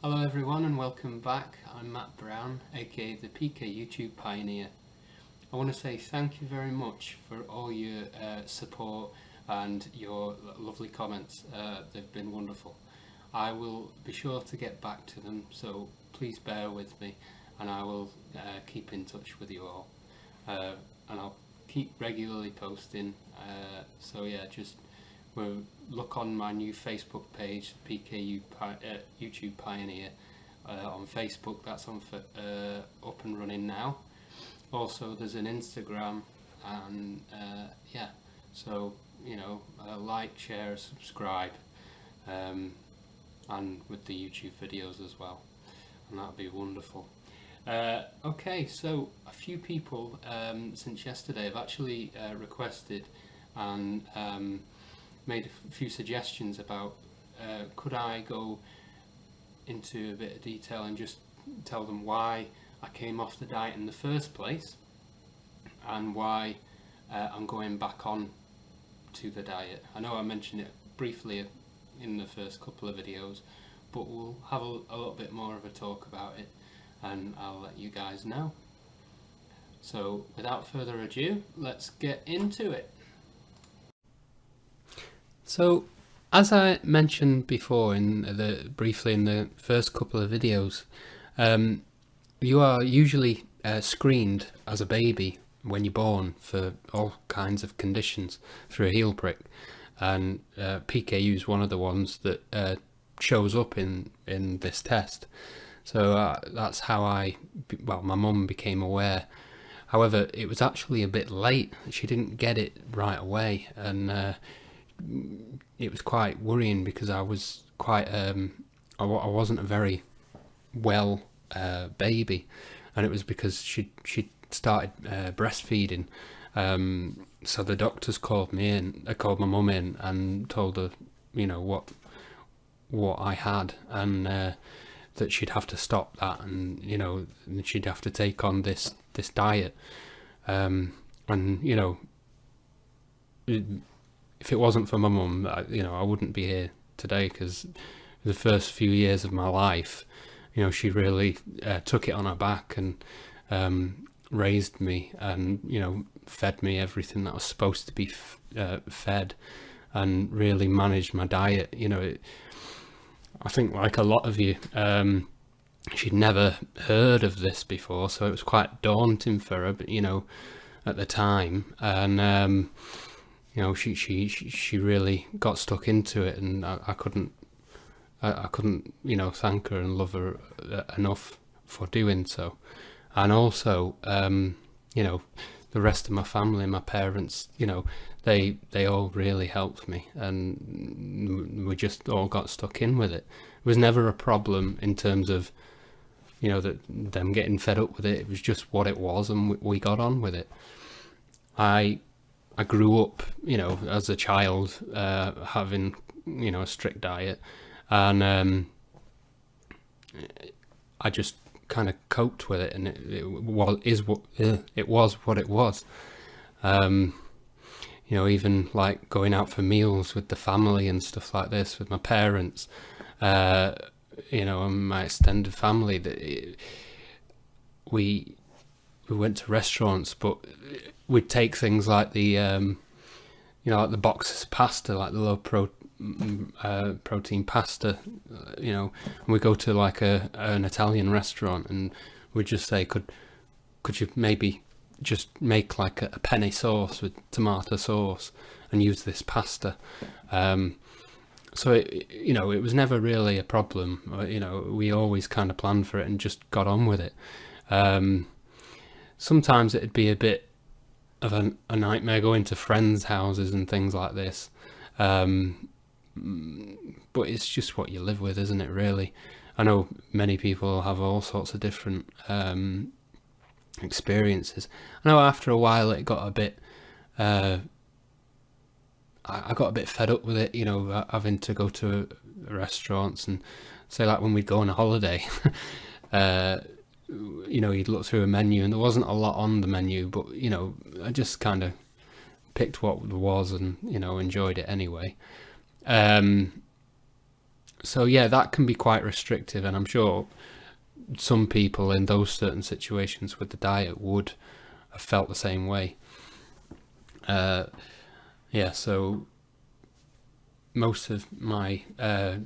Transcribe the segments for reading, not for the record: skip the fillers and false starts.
Hello everyone and welcome back. I'm Matt Brown, aka the PK YouTube Pioneer. I want to say thank you very much for all your support and your lovely comments. They've been wonderful. I will be sure to get back to them, so please bear with me, and I will keep in touch with you all. And I'll keep regularly posting. So yeah, just look on my new Facebook page, YouTube Pioneer, on Facebook. That's on for up and running now. Also, there's an Instagram, and yeah. So like, share, subscribe, and with the YouTube videos as well, and that'll be wonderful. Okay, so a few people since yesterday have actually requested and made a few suggestions about could I go into a bit of detail and just tell them why I came off the diet in the first place and why I'm going back on to the diet. I know I mentioned it briefly in the first couple of videos, but we'll have a little bit more of a talk about it and I'll let you guys know. So without further ado, let's get into it. So, as I mentioned before briefly in the first couple of videos, you are usually screened as a baby when you're born for all kinds of conditions through a heel prick, and PKU is one of the ones that shows up in this test. So that's how my mum became aware. However, it was actually a bit late. She didn't get it right away, and it was quite worrying because I was quite I wasn't a very well baby, and it was because she started breastfeeding. So the doctors called my mum in and told her what I had, and that she'd have to stop that, and she'd have to take on this diet, and if it wasn't for my mum, I wouldn't be here today, because the first few years of my life, she really took it on her back and raised me, and fed me everything that was supposed to be fed, and really managed my diet. I think, like a lot of you, she'd never heard of this before, so it was quite daunting for her, but at the time, and she really got stuck into it, and I couldn't thank her and love her enough for doing so. And also the rest of my family, my parents, they all really helped me, and we just all got stuck in with it. It was never a problem in terms of them getting fed up with it. It was just what it was, and we got on with it. I grew up, as a child, having, a strict diet, and I just kind of coped with it, and it was what it was. Even like going out for meals with the family and stuff like this with my parents, and my extended family, we went to restaurants, but we'd take things like the like the boxes pasta, like the low protein pasta, and we go to like an Italian restaurant, and we'd just say, could you maybe just make like a penne sauce with tomato sauce and use this pasta. So it was never really a problem. We always kind of planned for it and just got on with it. Sometimes it'd be a bit of a nightmare going to friends' houses and things like this, but it's just what you live with, isn't it, really? I know many people have all sorts of different experiences. I know after a while it got a bit I got a bit fed up with it, having to go to restaurants, and say, like, when we'd go on a holiday, you'd look through a menu and there wasn't a lot on the menu, but I just kind of picked what there was and enjoyed it anyway. So yeah, that can be quite restrictive, and I'm sure some people in those certain situations with the diet would have felt the same way. Yeah, so most of my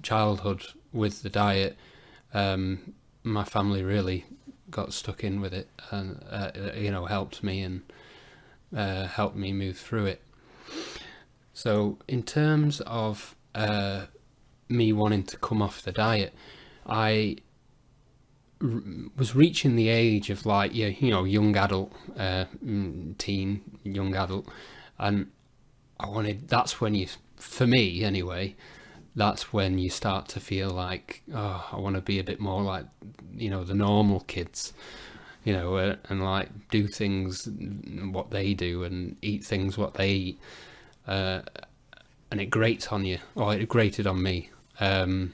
childhood with the diet, my family really got stuck in with it, and helped me and helped me move through it. So in terms of me wanting to come off the diet, I was reaching the age of like, young adult, teen, young adult, and that's when for me anyway, that's when you start to feel like, oh, I want to be a bit more like, the normal kids, and like do things what they do and eat things what they eat. And it grates on you, or it grated on me. And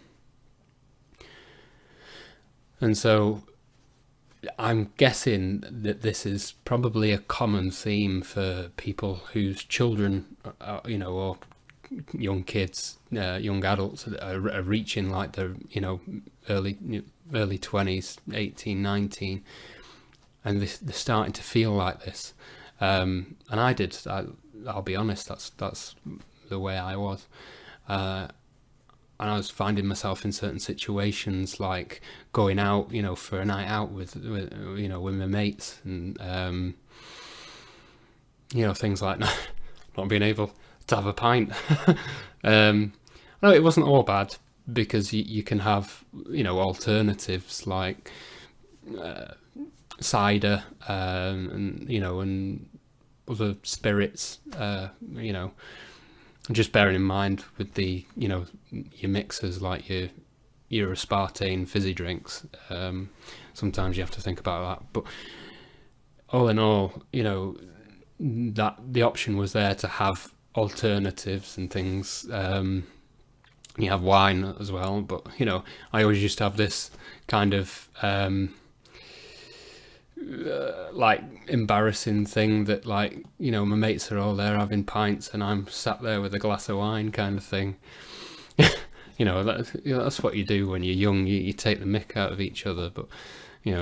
so I'm guessing that this is probably a common theme for people whose children, or young kids, young adults are reaching like the, early 20s, 18, 19, and they're starting to feel like this. And I'll be honest, that's the way I was. And I was finding myself in certain situations, like going out, for a night out with my mates, and things like that. Not being able to have a pint. No, it wasn't all bad, because you can have alternatives like cider, and other spirits. Just bearing in mind with the your mixers, like your aspartame fizzy drinks, sometimes you have to think about that. But all in all, that the option was there to have alternatives and things. You have wine as well, but I always used to have this kind of like embarrassing thing that, like, my mates are all there having pints and I'm sat there with a glass of wine, kind of thing. That's what you do when you're young. You take the mick out of each other, but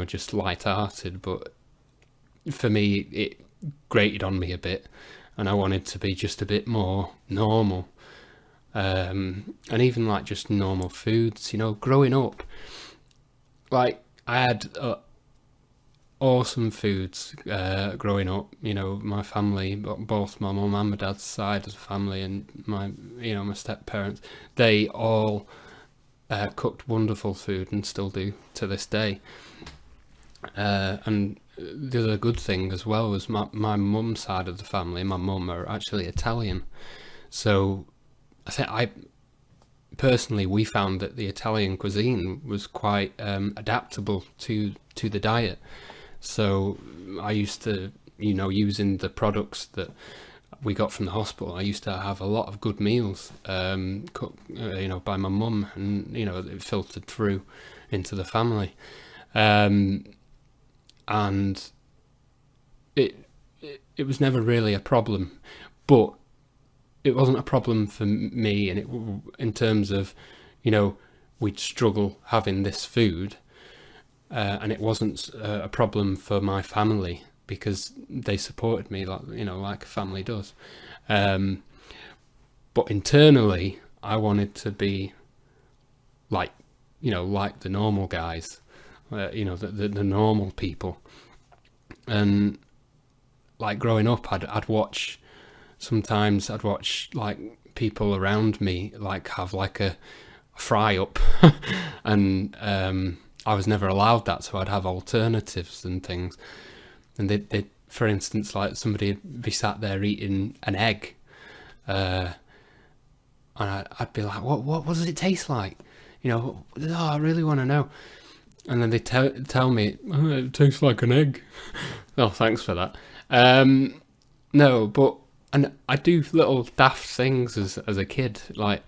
just light-hearted. But for me, it grated on me a bit, and I wanted to be just a bit more normal. And even like just normal foods, growing up, like I had awesome foods growing up. My family, both my mum and my dad's side of the family, and my step parents, they all cooked wonderful food and still do to this day. And the other good thing as well was my mum's side of the family. My mum are actually Italian, so personally, we found that the Italian cuisine was quite adaptable to the diet. So I used to, using the products that we got from the hospital, I used to have a lot of good meals cooked, by my mum, and it filtered through into the family, and it was never really a problem. But it wasn't a problem for me, and in terms of, we'd struggle having this food, and it wasn't a problem for my family, because they supported me like a family does. But internally, I wanted to be like the normal guys, the normal people. And like growing up, I'd watch like people around me like have like a fry up, and I was never allowed that, so I'd have alternatives and things. And they for instance, like somebody would be sat there eating an egg, and I'd be like, what does it taste like? Oh, I really want to know. And then they tell me, oh, it tastes like an egg. Oh, thanks for that. No, but and I do little daft things as a kid. Like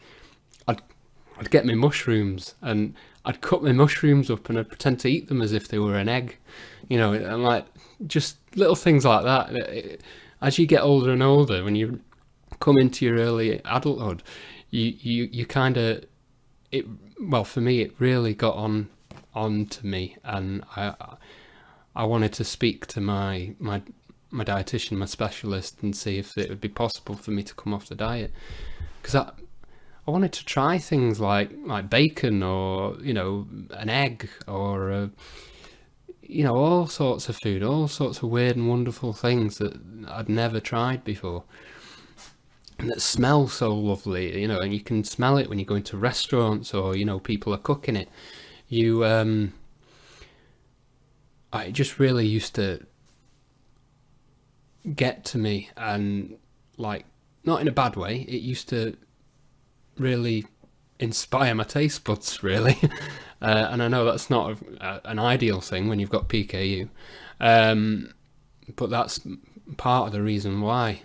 I'd get my mushrooms, and I'd cut my mushrooms up and I'd pretend to eat them as if they were an egg, and like just little things like that. As you get older and older, when you come into your early adulthood, you kind of well, for me, it really got on to me, and I wanted to speak to my dietitian, my specialist, and see if it would be possible for me to come off the diet, because I wanted to try things like bacon, or an egg, or all sorts of food, all sorts of weird and wonderful things that I'd never tried before, and that smell so lovely, and you can smell it when you go into restaurants, or people are cooking it. I just really used to get to me, and not in a bad way. It used to really inspire my taste buds, really. And I know that's not an ideal thing when you've got PKU, but that's part of the reason why.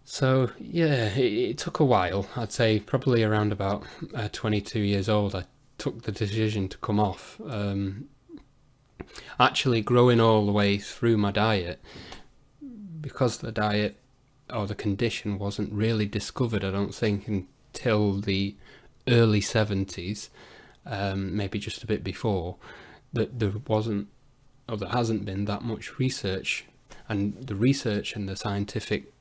So yeah, it took a while. I'd say probably around about 22 years old, I took the decision to come off. Actually, growing all the way through my diet, because the diet or the condition wasn't really discovered, I don't think, until the early 70s, maybe just a bit before, that there hasn't been that much research, and the research and the scientific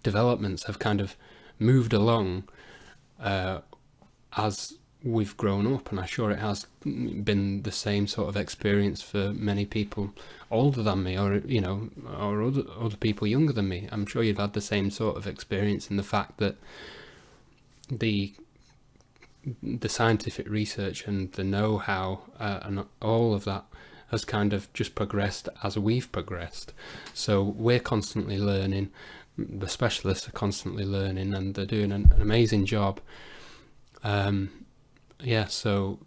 developments have kind of moved along as we've grown up, and I'm sure it has been the same sort of experience for many people older than me, or or other people younger than me. I'm sure you've had the same sort of experience in the fact that the scientific research and the know-how and all of that has kind of just progressed as we've progressed. So we're constantly learning, the specialists are constantly learning, and they're doing an amazing job. So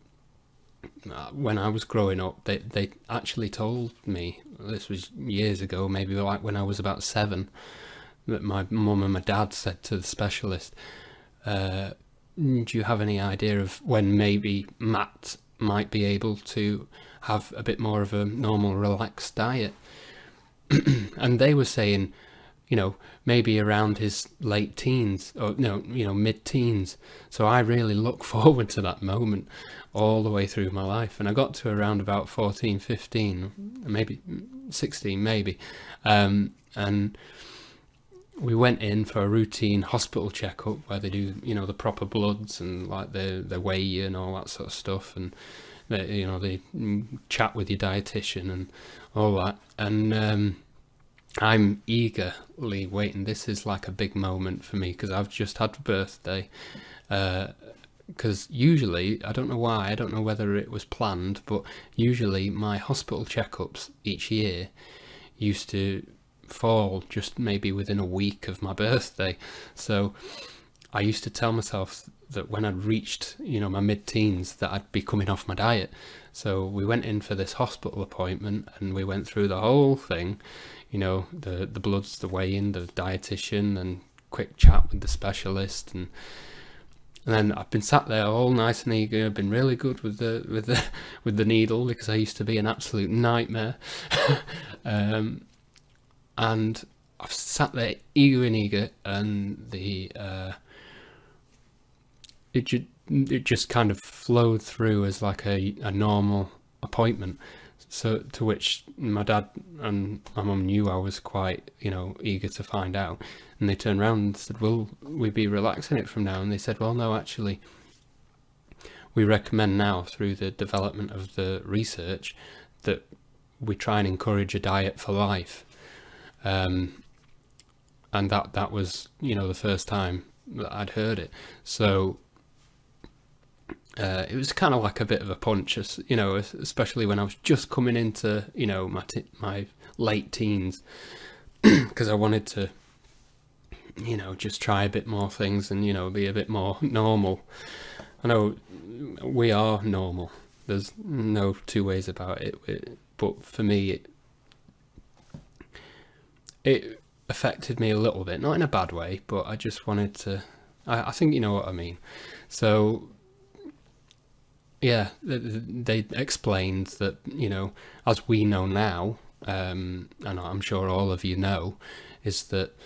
when I was growing up, they actually told me, this was years ago, maybe like when I was about 7, that my mum and my dad said to the specialist, do you have any idea of when maybe Matt might be able to have a bit more of a normal, relaxed diet? And they were saying, maybe around his late teens, or mid-teens. So I really look forward to that moment all the way through my life. And I got to around about 14, 15, maybe 16, maybe. And we went in for a routine hospital checkup where they do, the proper bloods and like they weigh you and all that sort of stuff. And they chat with your dietitian and all that. And I'm eagerly waiting. This is like a big moment for me, because I've just had a birthday. Because usually, I don't know why, I don't know whether it was planned, but usually my hospital checkups each year used to fall just maybe within a week of my birthday. So I used to tell myself that when I'd reached, my mid-teens, that I'd be coming off my diet. So we went in for this hospital appointment, and we went through the whole thing, the bloods, the weigh-in, the dietitian, and quick chat with the specialist, and then I've been sat there all nice and eager. I've been really good with the needle, because I used to be an absolute nightmare. And I've sat there eager, and it just kind of flowed through as like a normal appointment. So to which my dad and my mum knew I was quite, eager to find out. And they turned around and said, will we be relaxing it from now? And they said, well, no, actually, we recommend now, through the development of the research, that we try and encourage a diet for life. And that was, the first time that I'd heard it. So it was kind of like a bit of a punch, especially when I was just coming into, my late teens, because I wanted to, just try a bit more things and, be a bit more normal. I know we are normal. There's no two ways about it. But for me, it affected me a little bit, not in a bad way, but I just wanted to, I think you know what I mean. So yeah, they explained that, as we know now, and I'm sure all of you know, is that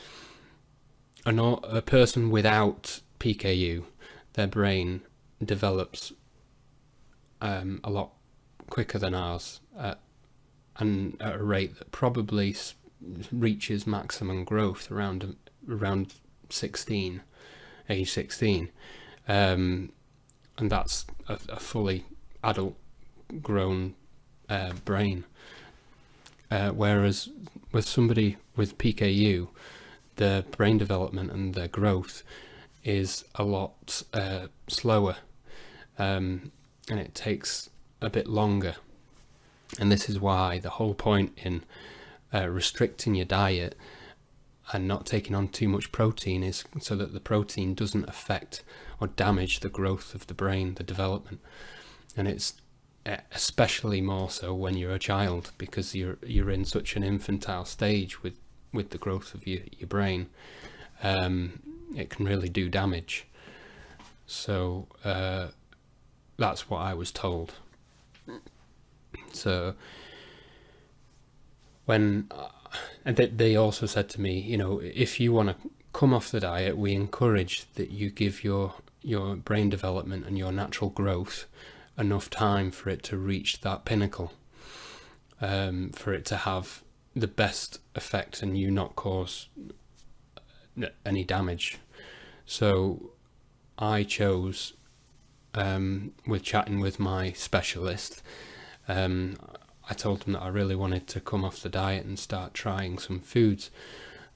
a person without PKU their brain develops a lot quicker than ours, and at a rate that probably reaches maximum growth around 16, age 16, and that's a fully adult grown brain. Whereas with somebody with PKU, their brain development and their growth is a lot slower, and it takes a bit longer. And this is why the whole point in restricting your diet and not taking on too much protein is so that the protein doesn't affect or damage the growth of the brain, the development. And it's especially more so when you're a child, because you're in such an infantile stage with the growth of your brain. It can really do damage. So that's what I was told. So when and they also said to me, you know, if you want to come off the diet, we encourage that you give your brain development and your natural growth enough time for it to reach that pinnacle, for it to have the best effect and you not cause any damage. So I chose, with chatting with my specialist, I told them that I really wanted to come off the diet and start trying some foods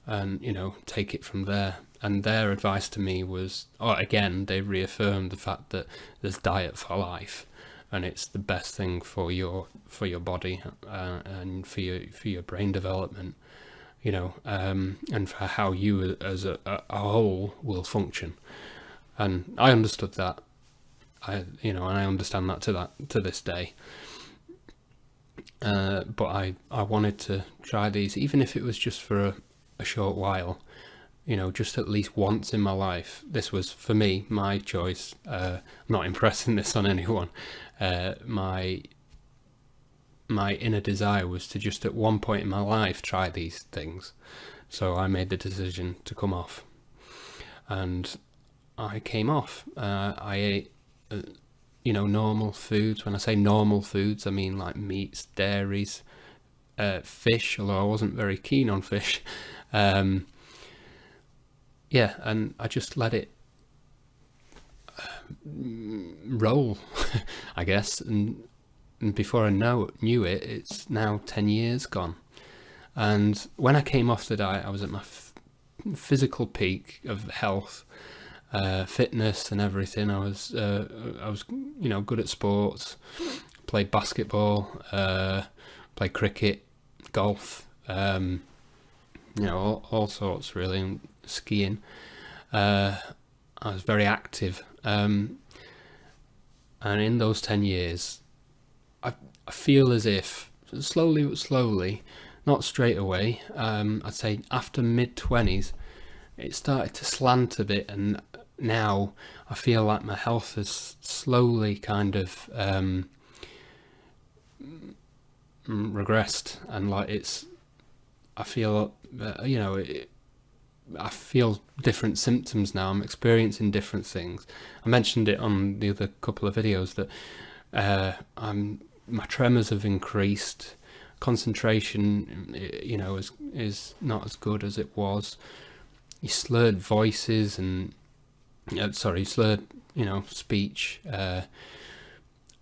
and, you know, take it from there. And their advice to me was, again, they reaffirmed the fact that there's diet for life, and it's the best thing for your body and for your brain development, you know, and for how you as a whole will function. And I understood that, and I understand that to this day. But I wanted to try these, even if it was just for a short while, you know, just at least once in my life. This was, for me, my choice. I'm not impressing this on anyone. My inner desire was to just at one point in my life try these things. So I made the decision to come off. And I came off. I ate, normal foods. When I say normal foods, I mean like meats, dairies, fish, although I wasn't very keen on fish. And I just let it roll, I guess. And before I knew it, it's now 10 years gone. And when I came off the diet, I was at my physical peak of health, fitness and everything. I was good at sports, played basketball, played cricket, golf, all sorts really, and skiing. I was very active, and in those 10 years, I feel as if slowly, not straight away, I'd say after mid-20s, it started to slant a bit, and now I feel like my health has slowly kind of regressed, and like I feel different symptoms now. I'm experiencing different things. I mentioned it on the other couple of videos that my tremors have increased. Concentration, is not as good as it was. Slurred voices and slurred, speech,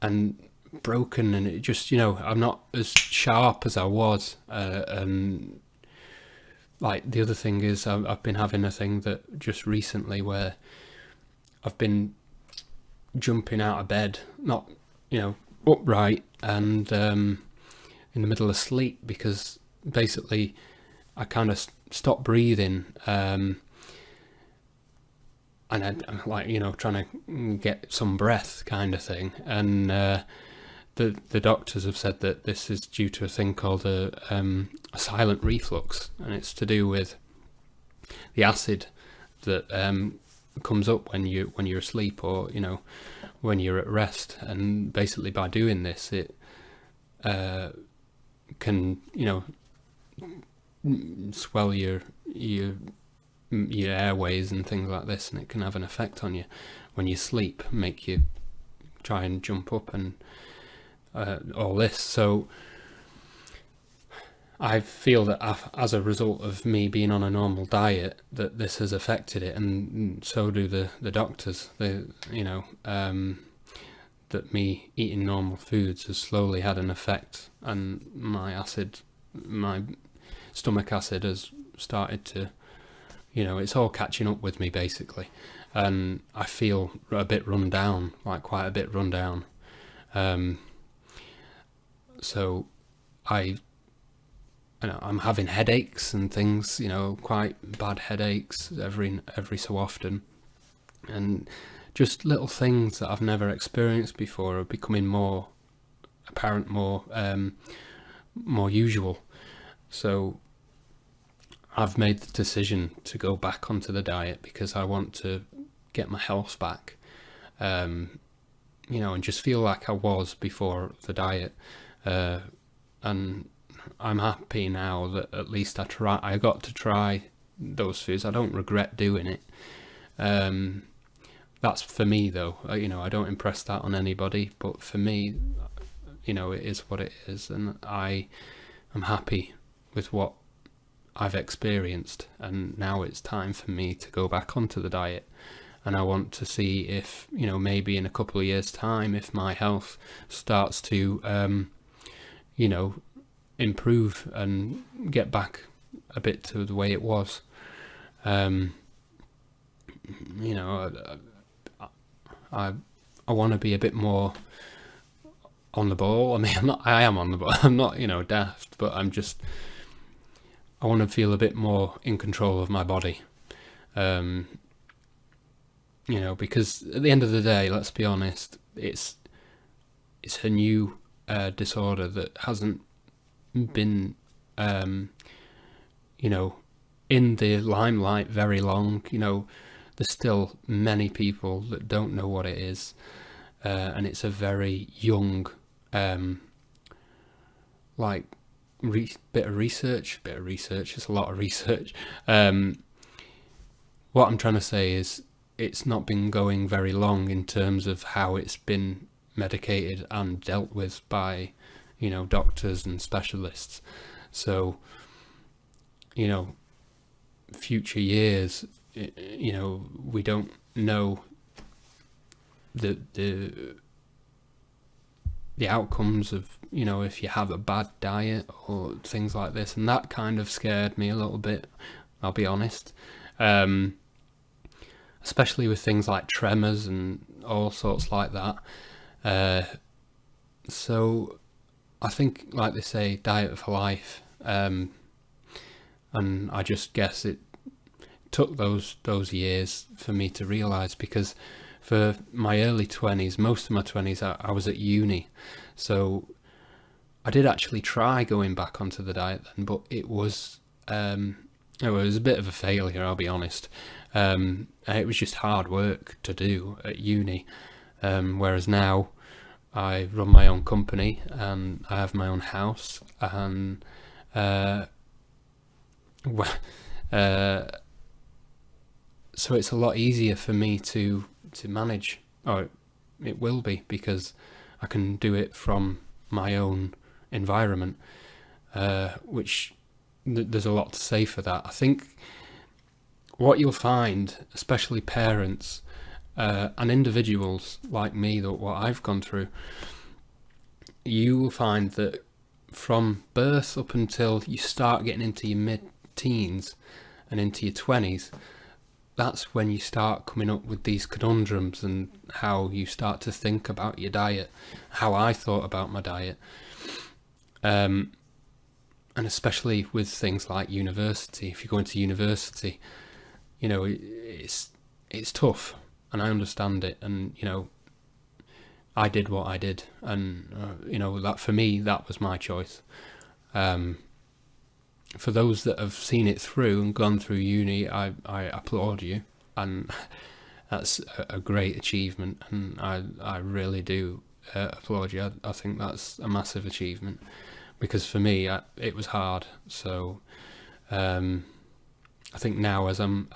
and broken, and it just, I'm not as sharp as I was. And like the other thing is, I've been having a thing that just recently where I've been jumping out of bed, not, upright, and in the middle of sleep, because basically I kind of stopped breathing, and I'm like, trying to get some breath kind of thing. And the doctors have said that this is due to a thing called a silent reflux, and it's to do with the acid that comes up when you're asleep, or when you're at rest. And basically by doing this, it can swell your your airways and things like this, and it can have an effect on you when you sleep, make you try and jump up and all this. So I feel that as a result of me being on a normal diet, that this has affected it, and so do the doctors. That me eating normal foods has slowly had an effect, and my stomach acid has started to, it's all catching up with me basically, and I feel a bit run down, like quite a bit run down. So I'm having headaches and things, quite bad headaches every so often, and just little things that I've never experienced before are becoming more apparent, more usual. So I've made the decision to go back onto the diet because I want to get my health back, and just feel like I was before the diet, and I'm happy now that at least I got to try those foods. I don't regret doing it. That's for me though. I don't impress that on anybody, but for me, it is what it is, and I am happy with what I've experienced, and now it's time for me to go back onto the diet. And I want to see if, maybe in a couple of years' time, if my health starts to, improve and get back a bit to the way it was. I want to be a bit more on the ball. I mean, I am on the ball. I'm not, daft, but I want to feel a bit more in control of my body. Because at the end of the day, let's be honest, it's a new disorder that hasn't been, in the limelight very long. There's still many people that don't know what it is, and it's a very young, bit of research. It's a lot of research. What I'm trying to say is, it's not been going very long in terms of how it's been medicated and dealt with by, doctors and specialists. So, future years, we don't know the outcomes of, if you have a bad diet or things like this, and that kind of scared me a little bit, I'll be honest. Especially with things like tremors and all sorts like that. So I think, like they say, diet for life. And I just guess it took those years for me to realise, because for my early 20s, most of my 20s, I was at uni. So I did actually try going back onto the diet then, but it was a bit of a failure, I'll be honest. It was just hard work to do at uni, whereas now I run my own company and I have my own house, and so it's a lot easier for me to manage, or it will be, because I can do it from my own environment, which there's a lot to say for that. I think what you'll find, especially parents and individuals like me, that what I've gone through, you will find that from birth up until you start getting into your mid-teens and into your 20s, that's when you start coming up with these conundrums and how you start to think about your diet, how I thought about my diet. And especially with things like university. If you go into university, it's tough, and I understand it, and I did what I did, and that for me, that was my choice. For those that have seen it through and gone through uni, I applaud you, and that's a great achievement, and I really do applaud you. I think that's a massive achievement, because for me, it was hard. So I think now, as I'm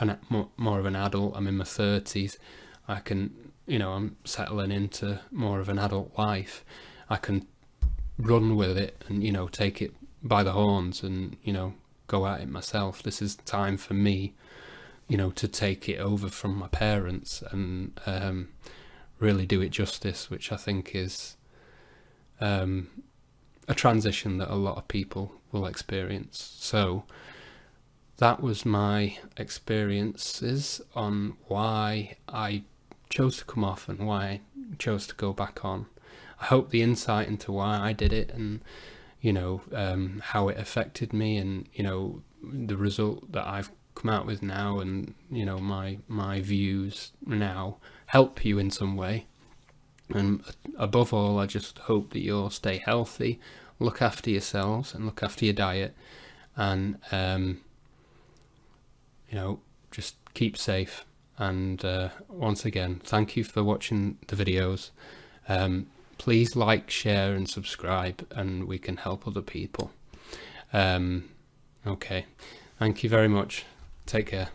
more of an adult, I'm in my 30s, I can, I'm settling into more of an adult life. I can run with it and, take it by the horns and, go at it myself. This is time for me, to take it over from my parents and really do it justice, which I think is a transition that a lot of people will experience. So that was my experiences on why I chose to come off and why I chose to go back on. I hope the insight into why I did it and how it affected me and the result that I've come out with now and my views now help you in some way. And above all, I just hope that you'll stay healthy, look after yourselves and look after your diet, and just keep safe. And once again, thank you for watching the videos. Please like, share and subscribe, and we can help other people. Okay, thank you very much. Take care.